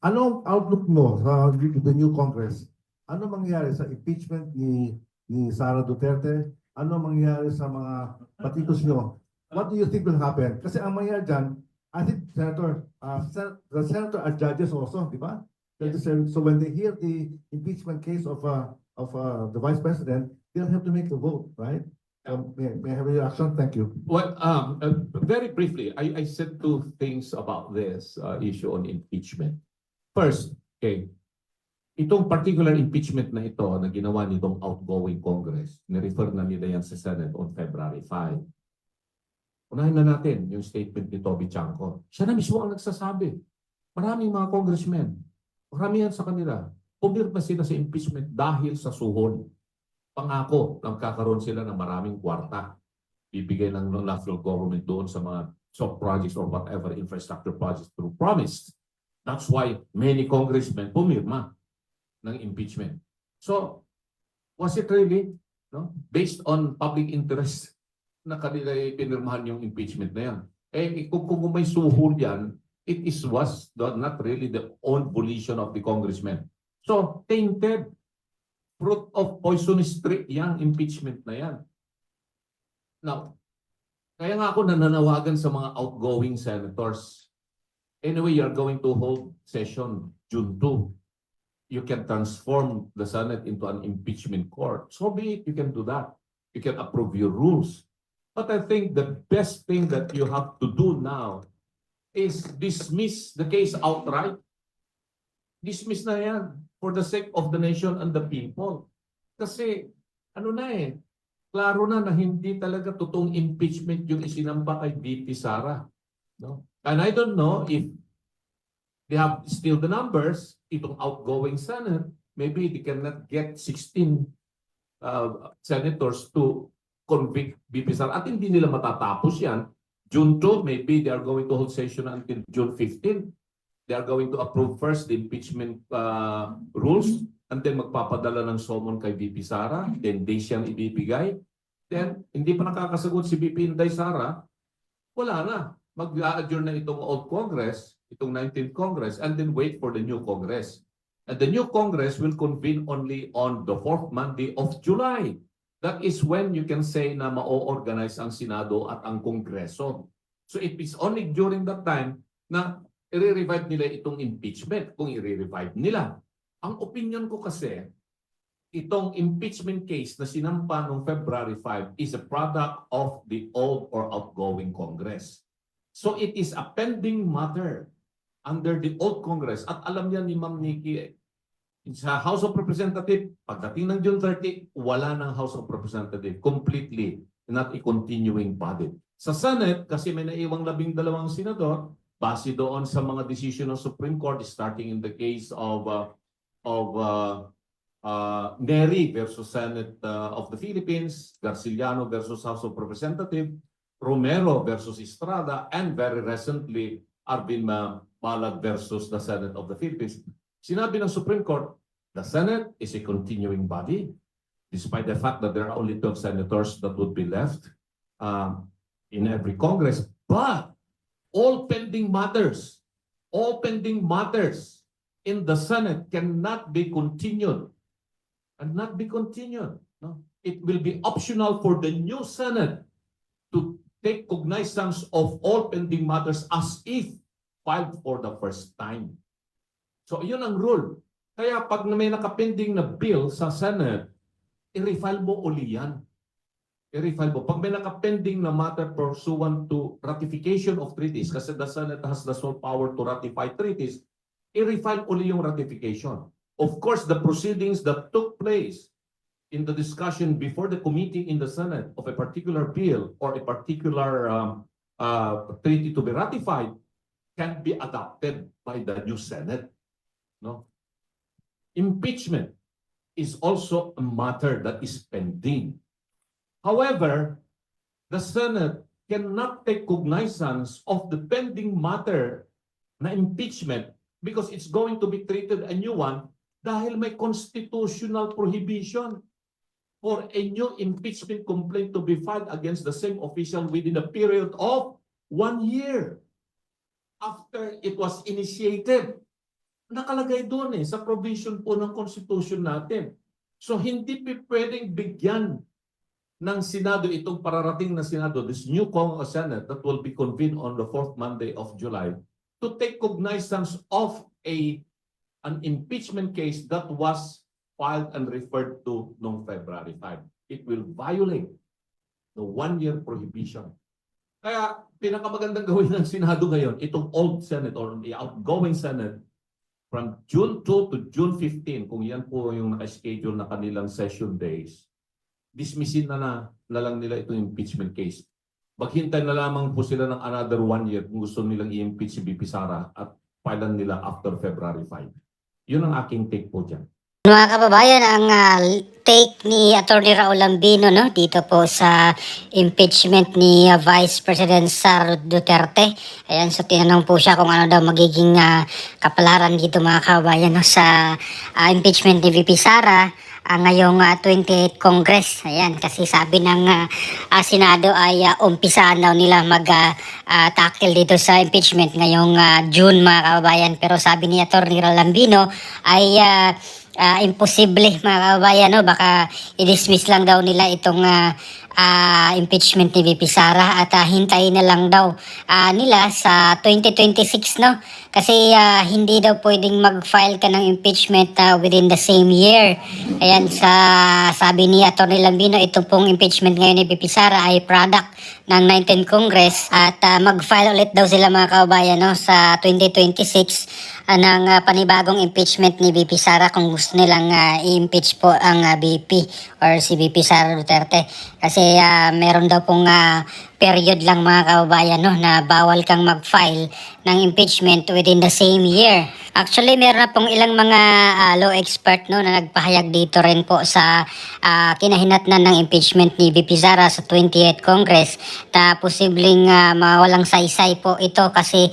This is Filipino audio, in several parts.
Anong outlook mo sa the new Congress? Ano mangyayari sa impeachment ni Sara Duterte? Ano mangyayari sa mga patitos nyo? What do you think will happen? Kasi ang mangyayari dyan, I think the senator are judges also, di ba? Yes. So when they hear the impeachment case of the vice president, they'll have to make a vote, right? May I have a reaction? Thank you. Well, very briefly, I said two things about this issue on impeachment. First, okay, itong particular impeachment na ito na ginawa nitong outgoing Congress, nirefer na nila yan sa Senate on February 5. Unahin na natin yung statement ni Toby Chanco. Siya na mismo ang nagsasabi. Maraming mga congressmen, maramihan sa kanila, pumirma sila sa impeachment dahil sa suhol. Pangako, nagkakaroon sila ng maraming kwarta. Bibigay ng national government doon sa mga soft projects or whatever infrastructure projects through promised. That's why many congressmen pumirma ng impeachment. So, was it really based on public interest na kanila pinirmahan yung impeachment na yan? Kung may suhol yan, was not really the own volition of the congressman. So, tainted, fruit of poisonous tree, yung impeachment na yan. Now, kaya nga ako nananawagan sa mga outgoing senators. Anyway, you're going to hold session June 2. You can transform the Senate into an impeachment court. So be it, you can do that. You can approve your rules. But I think the best thing that you have to do now is dismiss the case outright. Dismiss na yan for the sake of the nation and the people. Kasi, klaro na hindi talaga totoong impeachment yung isinampa kay VP Sara. No? And I don't know if they have still the numbers, itong outgoing Senate, maybe they cannot get 16 senators to convict VP Sara. At hindi nila matatapos yan. June 2, maybe they are going to hold session until June 15. They are going to approve first the impeachment rules and then magpapadala ng summon kay VP Sara. Then day siyang ibibigay. Then, hindi pa nakakasagot si VP Inday Sara, wala na. Mag-a-adjourn na itong old Congress, itong 19th Congress, and then wait for the new Congress. And the new Congress will convene only on the 4th Monday of July. That is when you can say na ma-organize ang Senado at ang Kongreso. So it is only during that time na i-revive nila itong impeachment, kung i-revive nila. Ang opinion ko kasi, itong impeachment case na sinampa noong February 5 is a product of the old or outgoing Congress. So it is a pending matter under the old Congress. At alam niya ni Ma'am Nikki, sa House of Representatives, pagdating ng June 30, wala ng House of Representatives. Completely not a continuing body. Sa Senate, kasi may naiwang 12 senador, base doon sa mga decision ng Supreme Court, starting in the case of Neri versus Senate of the Philippines, Garciliano versus House of Representatives, Romero versus Estrada, and very recently, Arvin Balag versus the Senate of the Philippines. Sinabi ng Supreme Court, the Senate is a continuing body, despite the fact that there are only 12 senators that would be left in every Congress. But all pending matters in the Senate cannot be continued. No? It will be optional for the new Senate to take cognizance of all pending matters as if filed for the first time. So, yun ang rule. Kaya pag may nakapending na bill sa Senate, i-refile mo uli yan. I-refile mo. Pag may nakapending na matter pursuant to ratification of treaties, kasi the Senate has the sole power to ratify treaties, i-refile uli yung ratification. Of course, the proceedings that took place in the discussion before the committee in the Senate of a particular bill or a particular treaty to be ratified can be adopted by the new Senate. No? Impeachment is also a matter that is pending. However, the Senate cannot take cognizance of the pending matter na impeachment because it's going to be treated a new one dahil may constitutional prohibition for a new impeachment complaint to be filed against the same official within a period of 1 year after it was initiated. nakalagay doon sa provision po ng Constitution natin. So hindi pwedeng bigyan ng Senado itong pararating na Senado, this new Senate that will be convened on the 4th Monday of July, to take cognizance of an impeachment case that was filed and referred to noong February 5. It will violate the 1-year prohibition. Kaya pinakamagandang gawin ng Senado ngayon, itong old Senate or the outgoing Senate from June 2 to June 15, kung yan po yung naka-schedule na kanilang session days, dismissin na lang nila itong impeachment case. Maghintay na lamang po sila ng another 1 year kung gusto nilang i-impeach si VP Sara at filean nila after February 5. Yun ang aking take po dyan. Mga kababayan, ang take ni Atty. Raul Lambino dito po sa impeachment ni Vice President Sara Duterte. Ayan, so tinanong po siya kung ano daw magiging kapalaran dito mga kababayan sa impeachment ni VP Sara ngayong 28th Congress. Ayan, kasi sabi ng Senado ay umpisaan daw nila mag-tackle dito sa impeachment ngayong June mga kababayan. Pero sabi ni Atty. Raul Lambino ay imposible mga kababayan, baka i-dismiss lang daw nila itong impeachment ni VP Sara at hintayin na lang daw nila sa 2026 kasi hindi daw pwedeng mag-file ka ng impeachment within the same year. Ayan, sabi ni Atty. Lambino, ito pong impeachment ngayon ni VP Sara ay product ng 19th Congress at mag-file ulit daw sila mga kababayan sa 2026 ng panibagong impeachment ni VP Sara kung gusto nilang i-impeach po ang VP or si VP Sara Duterte. Kasi meron daw pong period lang mga kababayan na bawal kang mag-file ng impeachment within the same year. Actually, meron na pong ilang mga law expert na nagpahayag dito rin po sa kinahinatnan ng impeachment ni VP Sara sa 28th Congress na posibleng mawalang saysay po ito kasi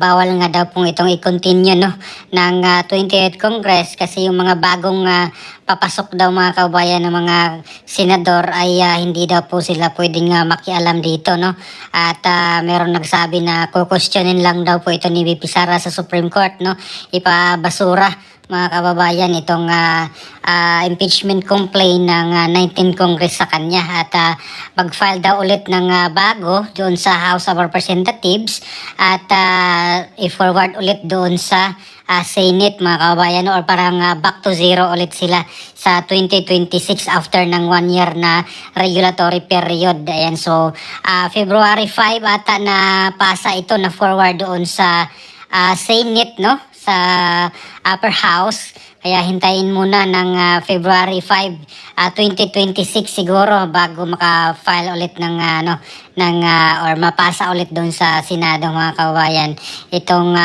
bawal nga daw pong itong i-continue ng 28th Congress kasi yung mga bagong papasok daw mga kababayan ng mga senador ay hindi daw po sila pwedeng makialam dito at meron nagsabi na kukwestiyonin lang daw po ito ni VP Sara sa Supreme Court ipabasura mga kababayan itong impeachment complaint ng 19th Congress sa kanya at mag-file daw ulit ng bago doon sa House of Representatives at i-forward ulit doon sa Senate mga kababayan or parang back to zero ulit sila sa 2026 after ng 1 year na regulatory period. Ayan, so February 5 ata na pasa ito na forward doon sa Senate sa upper house. Kaya hintayin muna ng February 5, 2026 siguro bago maka-file ulit ng or mapasa ulit doon sa Senado mga kababayan itong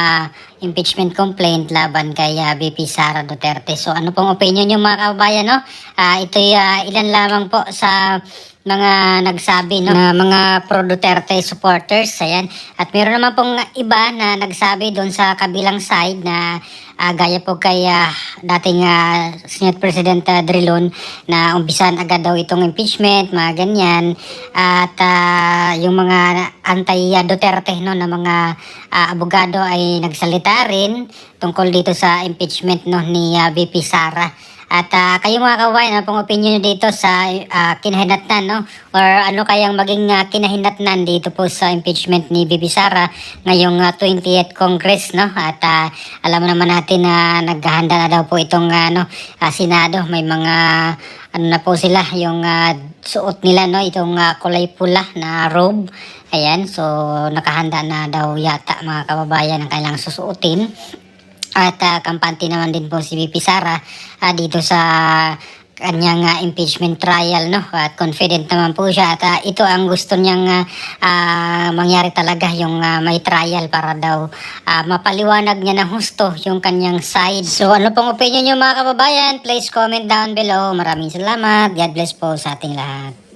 impeachment complaint laban kay VP Sara Duterte. So ano pong opinion niyo mga kababayan ito'y ilan lamang po sa mga nagsabi na mga pro Duterte supporters. Ayan. At meron naman pong iba na nagsabi doon sa kabilang side na gaya po kay dating Senate President Drilon na umpisan agad daw itong impeachment, mga ganyan. At yung mga anti-Duterte na mga abogado ay nagsalita rin tungkol dito sa impeachment ni VP Sara. At kayo mga kababayan, ano pong opinion nyo dito sa kinahinatnan or ano kayang maging kinahinatnan dito po sa impeachment ni VP Sara ngayong 20th Congress at alam naman natin na naghahanda na daw po itong Senado. May mga na po sila yung suot nila itong kulay pula na robe. Ayan, so nakahanda na daw yata mga kababayan ang kailangang susuotin. At kampante naman din po si VP Sara dito sa kanyang impeachment trial at confident naman po siya at ito ang gusto niyang mangyari talaga yung may trial para daw mapaliwanag niya ng husto yung kanyang side. So ano pong opinion niyo mga kababayan? Please comment down below. Maraming salamat. God bless po sa ating lahat.